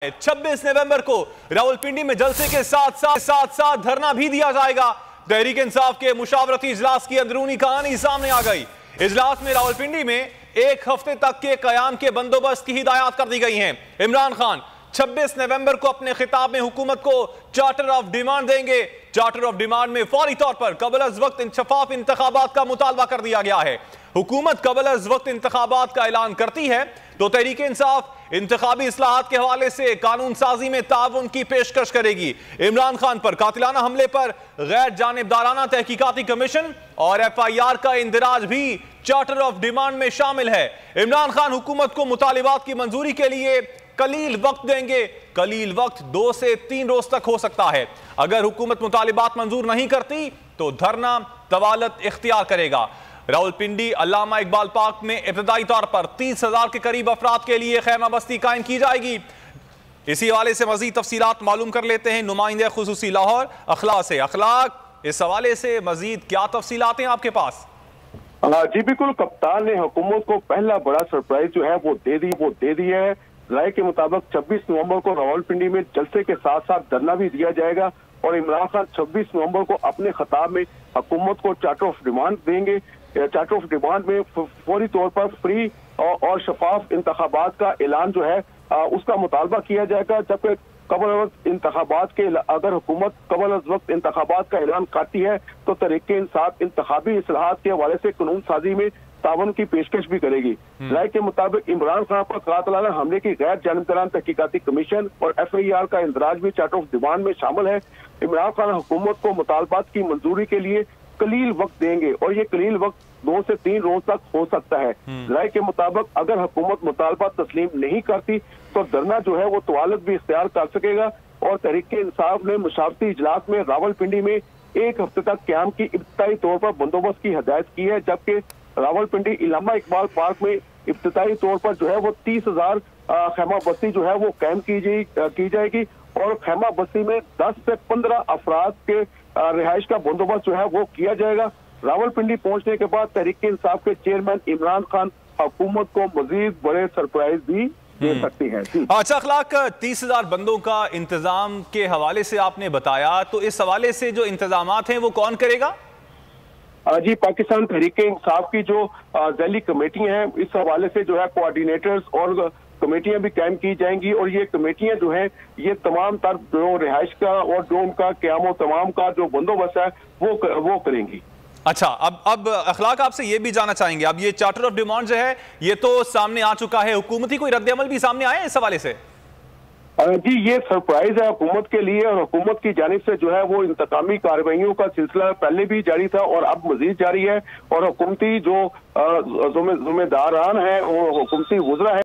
26 नवंबर को रावलपिंडी में जलसे के साथ धरना भी दिया जाएगा। तहरीक इंसाफ के मुशावरती इजलास की अंदरूनी कहानी सामने आ गई। इजलास में रावलपिंडी में एक हफ्ते तक के कयाम के बंदोबस्त की हिदायत कर दी गई हैं। इमरान खान 26 नवंबर को अपने खिताब में हुकूमत को चार्टर ऑफ डिमांड देंगे। चार्टर ऑफ डिमांड में फौरी तौर पर कबल अज वक्त शफाफ इंतखाबात का मुतालबा कर दिया गया है। हुकूमत कबल अज वक्त इंतखाबात का ऐलान करती है तो तहरीक इंसाफ इंतखाबी इस्लाहात के हवाले से कानून साजी में ताउन की पेशकश करेगी। इमरान खान पर कातिलाना हमले पर गैर जानिबदाराना तहकीकाती कमीशन और FIR का इंदराज भी चार्टर ऑफ डिमांड में शामिल है। इमरान खान हुकूमत को मुतालिबात की मंजूरी के लिए कलील वक्त देंगे। कलील वक्त 2 से 3 रोज तक हो सकता है। अगर हुकूमत मुतालिबात मंजूर नहीं करती तो धरना तवालत इख्तियार करेगा। रावलपिंडी अल्लामा इकबाल पार्क में इब्तदाई तौर पर 30,000 के करीब अफराद के लिए खैमा बस्ती कायम की जाएगी। इसी हवाले से मजीद तफसीलात मालूम कर लेते हैं नुमाइंदे खुसूसी लाहौर अखलाक से। अखलाक, इस हवाले से मजीद क्या तफसीलात हैं आपके पास? जी बिल्कुल, कप्तान ने हुकूमत को पहला बड़ा सरप्राइज जो है वो दे दी है। राय के मुताबिक 26 नवंबर को रावलपिंडी में जलसे के साथ साथ धरना भी दिया जाएगा और इमरान खान 26 नवंबर को अपने खिताब में हुकूमत को चार्टर ऑफ डिमांड देंगे। चार्टर ऑफ डिमांड में फौरी तौर पर फ्री और शफाफ इंतखाबात का ऐलान जो है उसका मुतालबा किया जाएगा। जबकि कबल वक्त इंतखाबात के अगर हुकूमत कबल वक्त इंतखाबात का ऐलान करती है तो तहरीक इंसाफ इंतखाबी इस्लाहात के हवाले से कानून साजी में तावन की पेशकश भी करेगी। राय के मुताबिक इमरान खान पर कातिलाना हमले की गैर जानिबदाराना तहकीकाती कमीशन और FIR का इंदराज भी चार्टर ऑफ डिमांड में शामिल है। इमरान खान हुकूमत को मुतालबात की मंजूरी के लिए कलील वक्त देंगे और ये कलील वक्त 2 से 3 रोज तक हो सकता है। राय के मुताबिक अगर हुकूमत मुतालबात तस्लीम नहीं करती तो धरना जो है वो तवालत भी इख्तियार कर सकेगा। और तहरीक इंसाफ ने मुशावरती इजलास में रावलपिंडी में 1 हफ्ते तक क्याम की इब्तदाई तौर पर बंदोबस्त की हिदायत की है। जबकि रावलपिंडी अल्लामा इकबाल पार्क में इब्तदाई तौर पर जो है वो 30,000 खैमा बस्ती जो है वो कायम की जाएगी और खैमा बस्ती में 10 से 15 अफराद के रिहाइश का बंदोबस्त जो है वो किया जाएगा। रावलपिंडी पहुंचने के बाद तहरीक इंसाफ के चेयरमैन इमरान खान हुकूमत को मजीद बड़े सरप्राइज भी दे सकती है। अच्छा अखलाक, 30,000 बंदों का इंतजाम के हवाले से आपने बताया, तो इस हवाले से जो इंतजामात हैं वो कौन करेगा? जी, पाकिस्तान तहरीक इंसाफ की जो ज़ैली कमेटियां हैं इस हवाले से जो है कोऑर्डिनेटर्स और कमेटियां भी कायम की जाएंगी और ये कमेटियां जो है ये तमाम तर जो रिहाइश का और जो उनका क़याम तमाम का जो बंदोबस्त है वो करेंगी। अच्छा, अब अखलाक आपसे ये भी जानना चाहेंगे, अब ये चार्टर ऑफ डिमांड जो है ये तो सामने आ चुका है, हुकूमती कोई रद्द-ए-अमल भी सामने आया है इस हवाले से? जी, ये सरप्राइज है हुकूमत के लिए और हुकूमत की जानिब से जो है वो इंतकामी कार्रवाइयों का सिलसिला पहले भी जारी था और अब मजीद जारी है और हुकूमती जो जिम्मेदारान है और हुकूमती वज़रा है